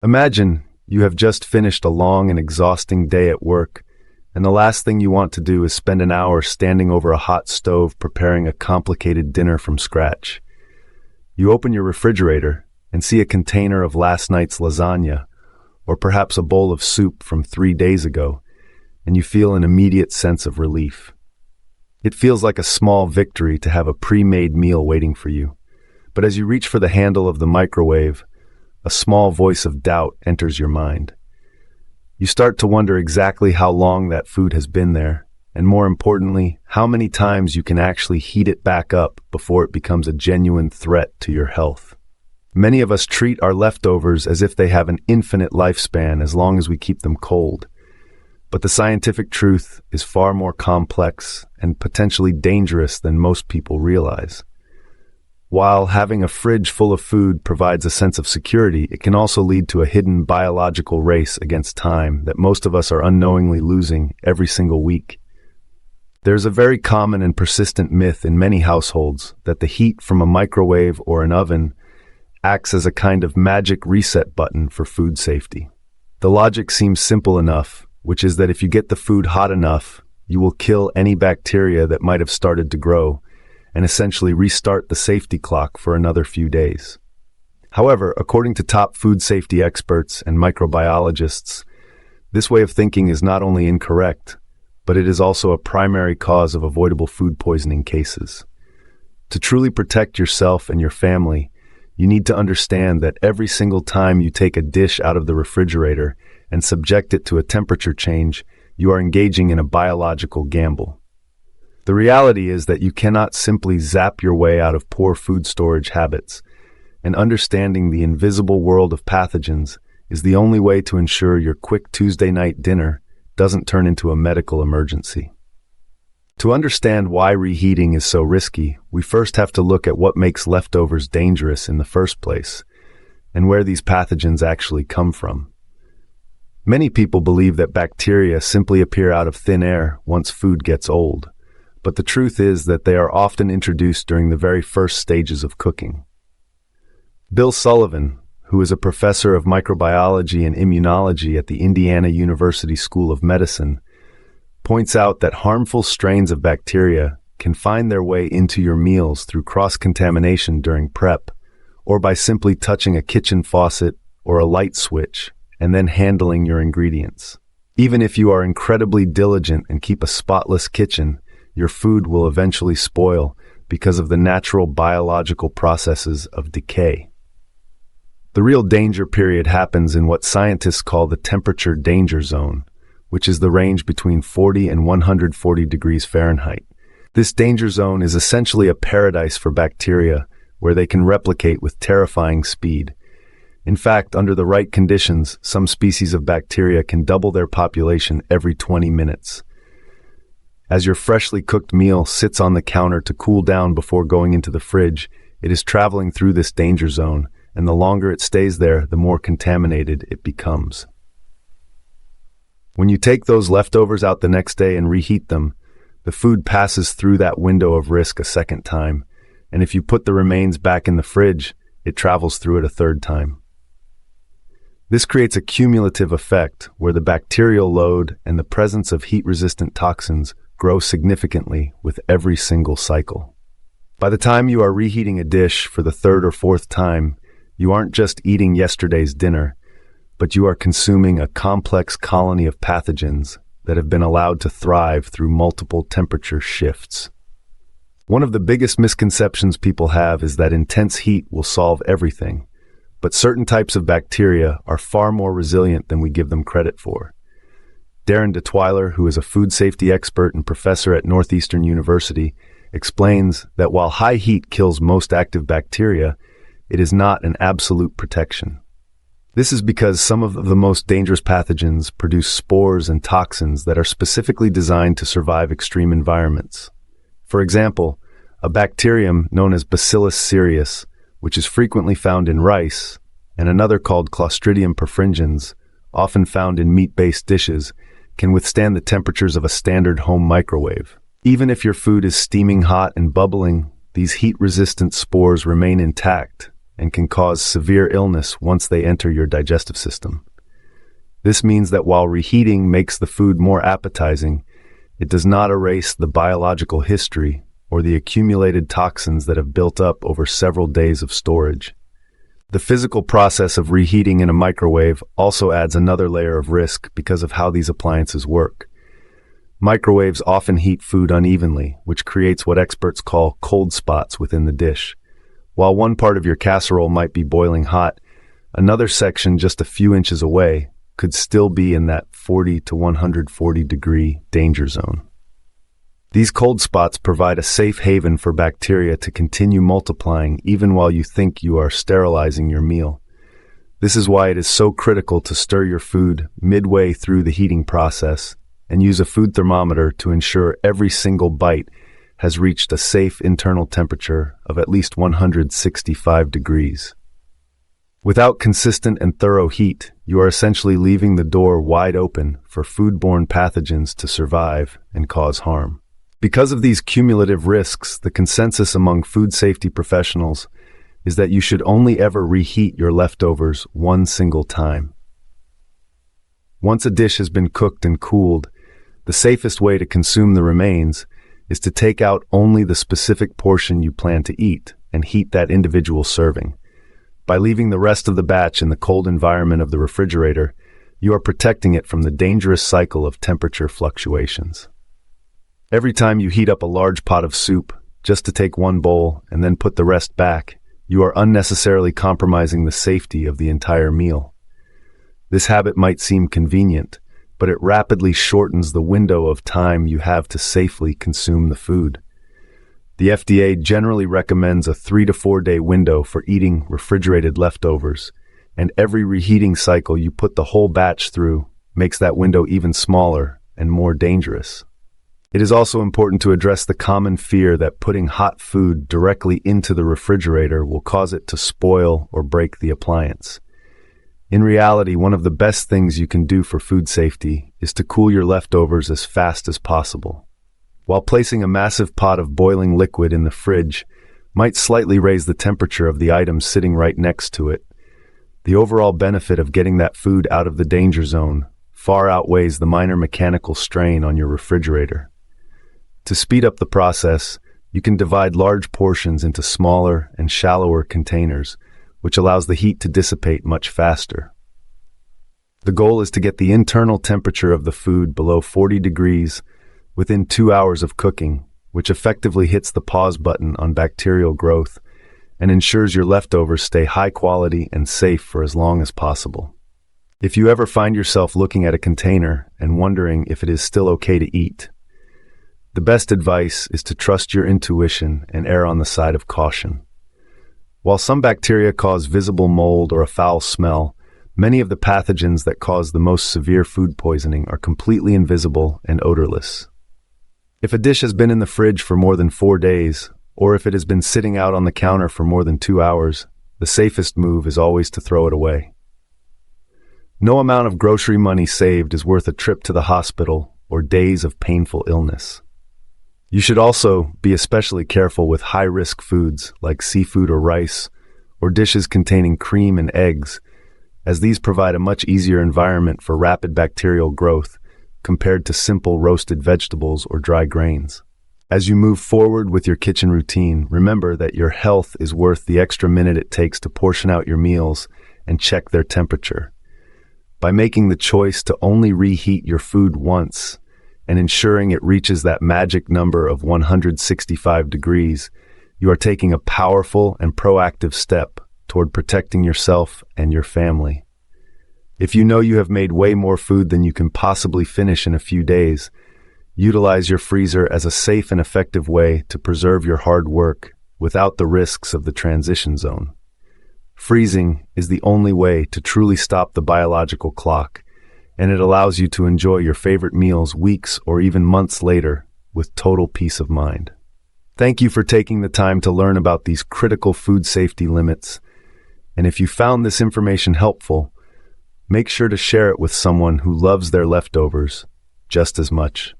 Imagine you have just finished a long and exhausting day at work, and the last thing you want to do is spend an hour standing over a hot stove preparing a complicated dinner from scratch. You open your refrigerator and see a container of last night's lasagna, or perhaps a bowl of soup from 3 days ago, and you feel an immediate sense of relief. It feels like a small victory to have a pre-made meal waiting for you. But as you reach for the handle of the microwave, a small voice of doubt enters your mind. You start to wonder exactly how long that food has been there, and more importantly, how many times you can actually heat it back up before it becomes a genuine threat to your health. Many of us treat our leftovers as if they have an infinite lifespan as long as we keep them cold. But the scientific truth is far more complex and potentially dangerous than most people realize. While having a fridge full of food provides a sense of security, it can also lead to a hidden biological race against time that most of us are unknowingly losing every single week. There's a very common and persistent myth in many households that the heat from a microwave or an oven acts as a kind of magic reset button for food safety. The logic seems simple enough, which is that if you get the food hot enough, you will kill any bacteria that might have started to grow, and essentially restart the safety clock for another few days. However, according to top food safety experts and microbiologists, this way of thinking is not only incorrect, but it is also a primary cause of avoidable food poisoning cases. To truly protect yourself and your family, you need to understand that every single time you take a dish out of the refrigerator and subject it to a temperature change, you are engaging in a biological gamble. The reality is that you cannot simply zap your way out of poor food storage habits, and understanding the invisible world of pathogens is the only way to ensure your quick Tuesday night dinner doesn't turn into a medical emergency. To understand why reheating is so risky, we first have to look at what makes leftovers dangerous in the first place, and where these pathogens actually come from. Many people believe that bacteria simply appear out of thin air once food gets old. But the truth is that they are often introduced during the very first stages of cooking. Bill Sullivan, who is a professor of microbiology and immunology at the Indiana University School of Medicine, points out that harmful strains of bacteria can find their way into your meals through cross-contamination during prep, or by simply touching a kitchen faucet or a light switch and then handling your ingredients. Even if you are incredibly diligent and keep a spotless kitchen, your food will eventually spoil because of the natural biological processes of decay. The real danger period happens in what scientists call the temperature danger zone, which is the range between 40 and 140 degrees Fahrenheit. This danger zone is essentially a paradise for bacteria where they can replicate with terrifying speed. In fact, under the right conditions, some species of bacteria can double their population every 20 minutes. As your freshly cooked meal sits on the counter to cool down before going into the fridge, it is traveling through this danger zone, and the longer it stays there, the more contaminated it becomes. When you take those leftovers out the next day and reheat them, the food passes through that window of risk a second time, and if you put the remains back in the fridge, it travels through it a third time. This creates a cumulative effect where the bacterial load and the presence of heat-resistant toxins grow significantly with every single cycle. By the time you are reheating a dish for the third or fourth time, you aren't just eating yesterday's dinner, but you are consuming a complex colony of pathogens that have been allowed to thrive through multiple temperature shifts. One of the biggest misconceptions people have is that intense heat will solve everything, but certain types of bacteria are far more resilient than we give them credit for. Darren Detweiler, who is a food safety expert and professor at Northeastern University, explains that while high heat kills most active bacteria, it is not an absolute protection. This is because some of the most dangerous pathogens produce spores and toxins that are specifically designed to survive extreme environments. For example, a bacterium known as Bacillus cereus, which is frequently found in rice, and another called Clostridium perfringens, often found in meat-based dishes, can withstand the temperatures of a standard home microwave. Even if your food is steaming hot and bubbling, these heat-resistant spores remain intact, and can cause severe illness once they enter your digestive system. This means that while reheating makes the food more appetizing, it does not erase the biological history or the accumulated toxins that have built up over several days of storage. The physical process of reheating in a microwave also adds another layer of risk because of how these appliances work. Microwaves often heat food unevenly, which creates what experts call cold spots within the dish. While one part of your casserole might be boiling hot, another section just a few inches away could still be in that 40 to 140 degree danger zone. These cold spots provide a safe haven for bacteria to continue multiplying even while you think you are sterilizing your meal. This is why it is so critical to stir your food midway through the heating process and use a food thermometer to ensure every single bite has reached a safe internal temperature of at least 165 degrees. Without consistent and thorough heat, you are essentially leaving the door wide open for foodborne pathogens to survive and cause harm. Because of these cumulative risks, the consensus among food safety professionals is that you should only ever reheat your leftovers one single time. Once a dish has been cooked and cooled, the safest way to consume the remains is to take out only the specific portion you plan to eat and heat that individual serving. By leaving the rest of the batch in the cold environment of the refrigerator, you are protecting it from the dangerous cycle of temperature fluctuations. Every time you heat up a large pot of soup, just to take one bowl and then put the rest back, you are unnecessarily compromising the safety of the entire meal. This habit might seem convenient, but it rapidly shortens the window of time you have to safely consume the food. The FDA generally recommends a 3 to 4 day window for eating refrigerated leftovers, and every reheating cycle you put the whole batch through makes that window even smaller and more dangerous. It is also important to address the common fear that putting hot food directly into the refrigerator will cause it to spoil or break the appliance. In reality, one of the best things you can do for food safety is to cool your leftovers as fast as possible. While placing a massive pot of boiling liquid in the fridge might slightly raise the temperature of the items sitting right next to it, the overall benefit of getting that food out of the danger zone far outweighs the minor mechanical strain on your refrigerator. To speed up the process, you can divide large portions into smaller and shallower containers, which allows the heat to dissipate much faster. The goal is to get the internal temperature of the food below 40 degrees within 2 hours of cooking, which effectively hits the pause button on bacterial growth and ensures your leftovers stay high quality and safe for as long as possible. If you ever find yourself looking at a container and wondering if it is still okay to eat, the best advice is to trust your intuition and err on the side of caution. While some bacteria cause visible mold or a foul smell, many of the pathogens that cause the most severe food poisoning are completely invisible and odorless. If a dish has been in the fridge for more than 4 days, or if it has been sitting out on the counter for more than 2 hours, the safest move is always to throw it away. No amount of grocery money saved is worth a trip to the hospital or days of painful illness. You should also be especially careful with high-risk foods like seafood or rice, or dishes containing cream and eggs, as these provide a much easier environment for rapid bacterial growth compared to simple roasted vegetables or dry grains. As you move forward with your kitchen routine, remember that your health is worth the extra minute it takes to portion out your meals and check their temperature. By making the choice to only reheat your food once, and ensuring it reaches that magic number of 165 degrees, you are taking a powerful and proactive step toward protecting yourself and your family. If you know you have made way more food than you can possibly finish in a few days, utilize your freezer as a safe and effective way to preserve your hard work without the risks of the transition zone. Freezing is the only way to truly stop the biological clock, and it allows you to enjoy your favorite meals weeks or even months later with total peace of mind. Thank you for taking the time to learn about these critical food safety limits. And if you found this information helpful, make sure to share it with someone who loves their leftovers just as much.